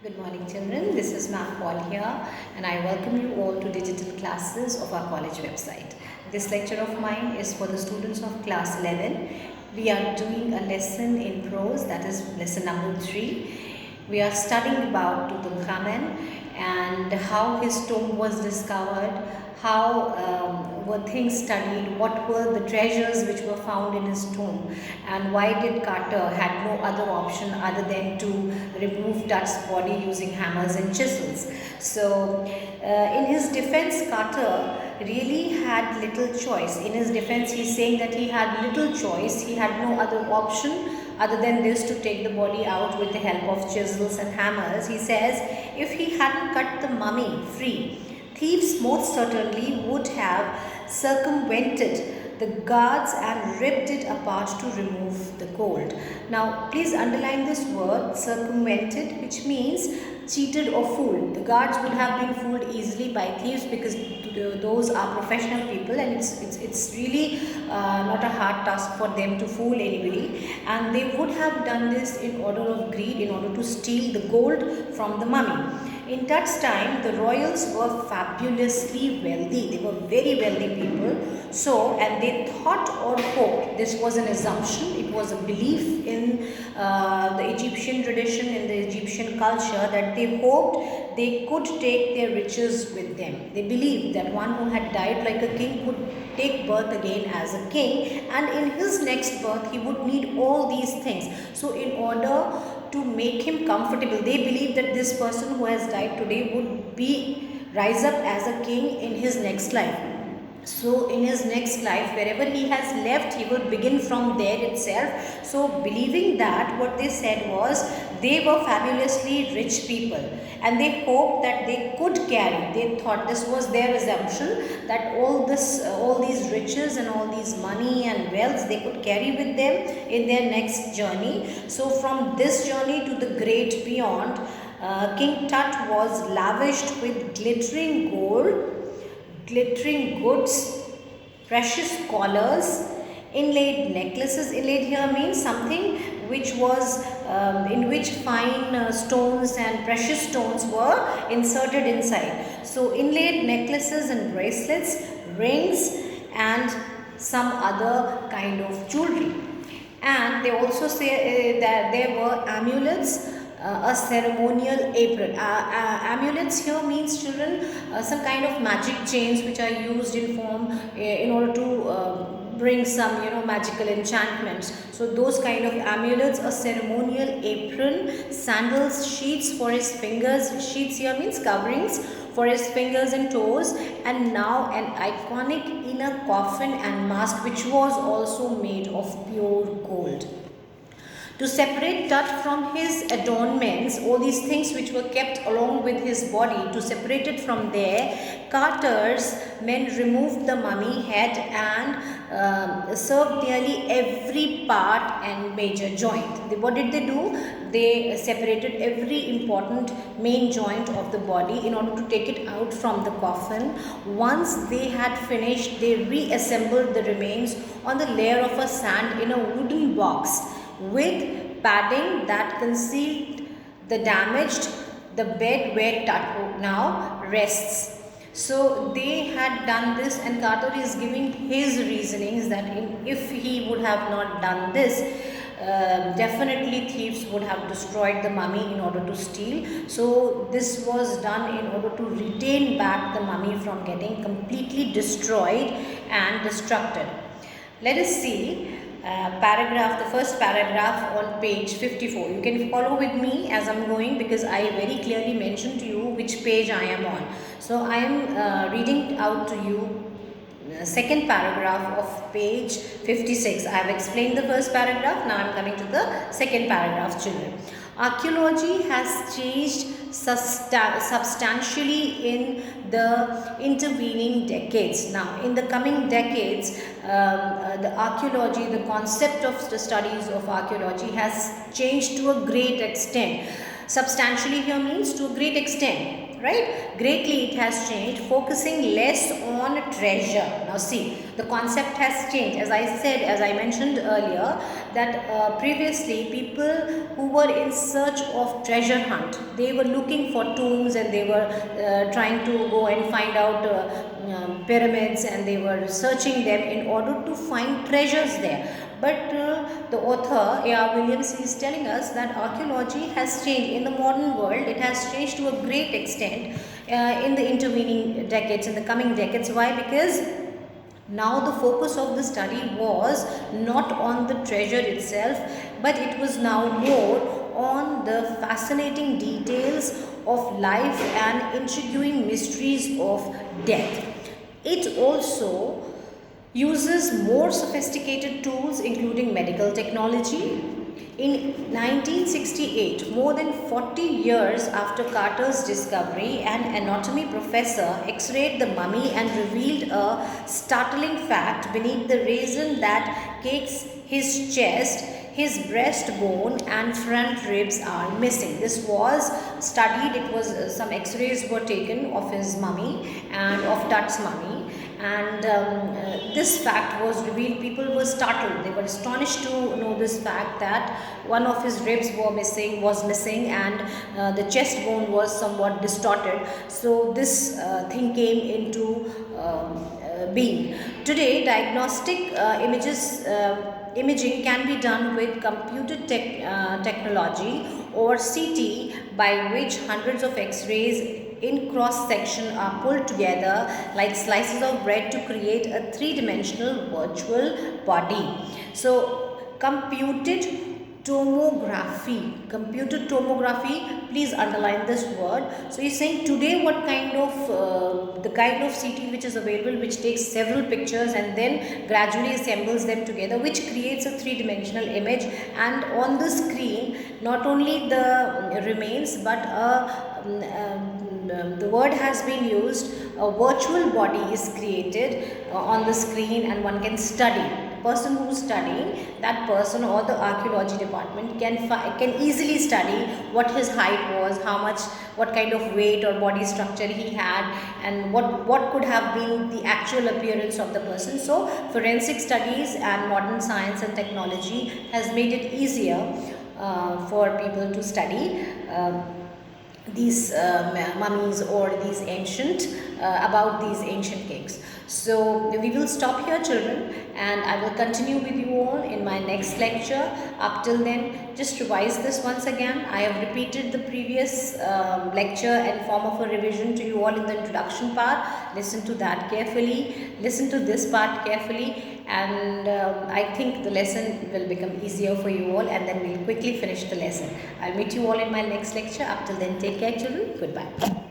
Good morning, children. This is Ma'am Paul here, and I welcome you all to digital classes of our college website. This lecture of mine is for the students of class 11. We are doing a lesson in prose, that is lesson number 3. We are studying about Tutankhamen and how his tomb was discovered, how were things studied, what were the treasures which were found in his tomb, and why did Carter had no other option other than to remove Tut's body using hammers and chisels. So in his defense, Carter really had little choice. In his defense, he's saying that he had little choice, he had no other option other than this to take the body out with the help of chisels and hammers. He says if he hadn't cut the mummy free, thieves most certainly would have circumvented the guards and ripped it apart to remove the gold. Now, please underline this word circumvented, which means cheated or fooled. The guards would have been fooled easily by thieves because those are professional people, and it's really not a hard task for them to fool anybody. And they would have done this in order of greed, in order to steal the gold from the mummy. In Tut's time, the royals were fabulously wealthy. They were very wealthy people. So, and they thought or hoped, this was an assumption, it was a belief in the Egyptian tradition, in the Egyptian culture, that they hoped they could take their riches with them. They believed that one who had died like a king could take birth again as a king, and in his next birth he would need all these things. So in order to make him comfortable, they believe that this person who has died today would be rise up as a king in his next life. So in his next life, wherever he has left, he will begin from there itself. So believing that, what they said was, they were fabulously rich people and they hoped that they could carry, they thought, this was their assumption, that all these riches and all these money and wealth they could carry with them in their next journey. So from this journey to the great beyond, King Tut was lavished with glittering gold, glittering goods, precious collars, inlaid necklaces. Inlaid here means something which was in which fine stones and precious stones were inserted inside. So inlaid necklaces and bracelets, rings, and some other kind of jewelry. And they also say that there were amulets, a ceremonial apron. Amulets here means, children, some kind of magic chains which are used in order to bring some magical enchantments. So those kind of amulets, a ceremonial apron, sandals, sheets for his fingers. Sheets here means coverings for his fingers and toes, and now an iconic inner coffin and mask which was also made of pure gold. To separate Tut from his adornments, all these things which were kept along with his body, to separate it from there, Carter's men removed the mummy head and served nearly every part and major joint. What did they do? They separated every important main joint of the body in order to take it out from the coffin. Once they had finished, they reassembled the remains on the layer of a sand in a wooden box with padding that concealed the damaged the bed where Tut now rests. So they had done this, and Carter is giving his reasonings that if he would have not done this, definitely thieves would have destroyed the mummy in order to steal. So this was done in order to retain back the mummy from getting completely destroyed and destructed. Let us see the first paragraph on page 54. You can follow with me as I'm going, because I very clearly mentioned to you which page I am on. So I am reading out to you second paragraph of page 56. I have explained the first paragraph. Now I am coming to the second paragraph, children. Archaeology has changed substantially in the intervening decades. Now, in the coming decades, the archaeology, the concept of the studies of archaeology has changed to a great extent. Substantially here means to a great extent. right? Greatly it has changed, focusing less on treasure. Now see, the concept has changed. As I said, as I mentioned earlier, that previously people who were in search of treasure hunt, they were looking for tombs, and they were trying to go and find out pyramids, and they were searching them in order to find treasures there. But the author A.R. Williams is telling us that archaeology has changed in the modern world. It has changed to a great extent in the intervening decades, in the coming decades. Why? Because now the focus of the study was not on the treasure itself, but it was now more on the fascinating details of life and intriguing mysteries of death. It also uses more sophisticated tools including medical technology. In 1968, more than 40 years after Carter's discovery, an anatomy professor x-rayed the mummy and revealed a startling fact: beneath the resin that cakes his chest, his breastbone and front ribs are missing. This was studied. It was some x-rays were taken of his mummy and of Tut's mummy, and this fact was revealed. People were startled. They were astonished to know this fact, that one of his ribs was missing, and the chest bone was somewhat distorted. So this thing came into being. Today, diagnostic imaging can be done with computed technology, or CT, by which hundreds of x-rays in cross section are pulled together like slices of bread to create a three-dimensional virtual body. So computed tomography, please underline this word. So he's saying today what kind of the kind of CT which is available, which takes several pictures and then gradually assembles them together, which creates a three-dimensional image, and on the screen not only the remains, but the word has been used, a virtual body is created on the screen, and one can study. The person who is studying, that person or the archaeology department can easily study what his height was, what kind of weight or body structure he had, and what could have been the actual appearance of the person. So forensic studies and modern science and technology has made it easier for people to study these mummies, or these about these ancient kings. So we will stop here, children, and I will continue with you all in my next lecture. Up till then, just revise this once again. I have repeated the previous lecture in form of a revision to you all in the introduction part. Listen to that carefully, listen to this part carefully, and I think the lesson will become easier for you all, and then we'll quickly finish the lesson. I'll meet you all in my next lecture. Up till then, take care, children. Goodbye.